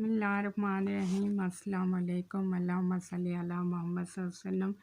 बिस्मिल्लाहिर्रहमानिर्रहीम। अस्सलाम वालेकुम। अल्लाहुम्मा सल्ली अला मोहम्मद सल्लल्लाहु अलैहि वसल्लम।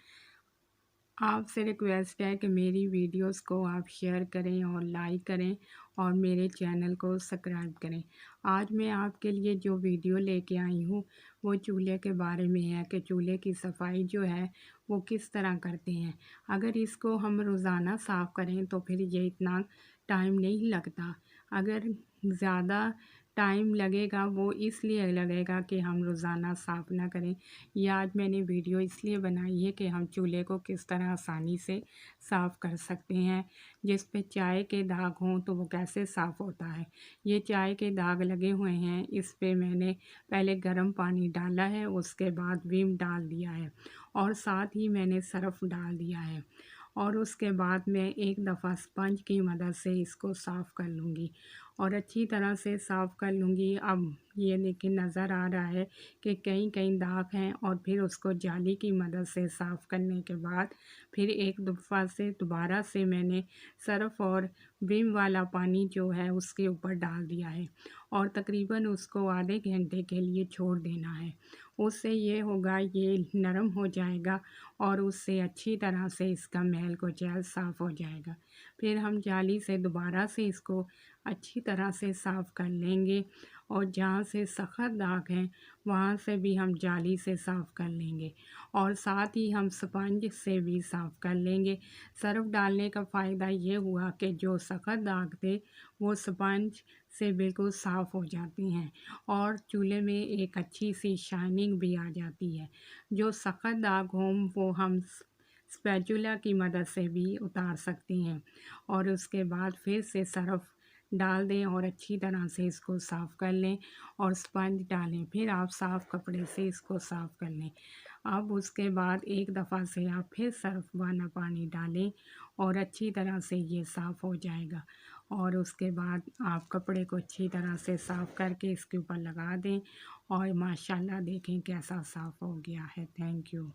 आपसे रिक्वेस्ट है कि मेरी वीडियोस को आप शेयर करें और लाइक करें और मेरे चैनल को सब्सक्राइब करें। आज मैं आपके लिए जो वीडियो लेके आई हूँ वो चूल्हे के बारे में है कि चूल्हे की सफाई जो है वो किस तरह करते हैं। अगर इसको हम रोज़ाना साफ़ करें तो फिर ये इतना टाइम नहीं लगता। अगर ज़्यादा टाइम लगेगा वो इसलिए लगेगा कि हम रोज़ाना साफ़ ना करें। ये आज मैंने वीडियो इसलिए बनाई है कि हम चूल्हे को किस तरह आसानी से साफ़ कर सकते हैं। जिस पे चाय के दाग हों तो वो कैसे साफ़ होता है। ये चाय के दाग लगे हुए हैं, इस पे मैंने पहले गर्म पानी डाला है, उसके बाद विम डाल दिया है और साथ ही मैंने सर्फ़ डाल दिया है और उसके बाद मैं एक दफ़ा स्पंज की मदद से इसको साफ़ कर लूँगी और अच्छी तरह से साफ़ कर लूँगी। अब ये देखिए नज़र आ रहा है कि कहीं कहीं दाग हैं और फिर उसको जाली की मदद से साफ़ करने के बाद फिर एक दफ़ा से दोबारा से मैंने सर्फ़ और विम वाला पानी जो है उसके ऊपर डाल दिया है और तकरीबन उसको आधे घंटे के लिए छोड़ देना है। उससे ये होगा, ये नरम हो जाएगा और उससे अच्छी तरह से इसका मैल कुचैल साफ़ हो जाएगा। फिर हम जाली से दोबारा से इसको अच्छी तरह से साफ़ कर लेंगे और जहाँ से सख़त दाग हैं वहाँ से भी हम जाली से साफ़ कर लेंगे और साथ ही हम स्पंज से भी साफ़ कर लेंगे। सर्फ़ डालने का फ़ायदा ये हुआ कि जो सख़त दाग थे वो स्पंज से बिल्कुल साफ़ हो जाते हैं और चूल्हे में एक अच्छी सी शाइनिंग भी आ जाती है। जो सख़त दाग हों वो हम स्पैचुला की मदद से भी उतार सकते हैं और उसके बाद फिर से सर्फ़ डाल दें और अच्छी तरह से इसको साफ़ कर लें और स्पंज डालें। फिर आप साफ़ कपड़े से इसको साफ़ कर लें। अब उसके बाद एक दफ़ा से आप फिर सर्फ़ वाला पानी डालें और अच्छी तरह से ये साफ़ हो जाएगा और उसके बाद आप कपड़े को अच्छी तरह से साफ़ करके इसके ऊपर लगा दें और माशाल्लाह देखें कैसा साफ़ हो गया है। Thank you.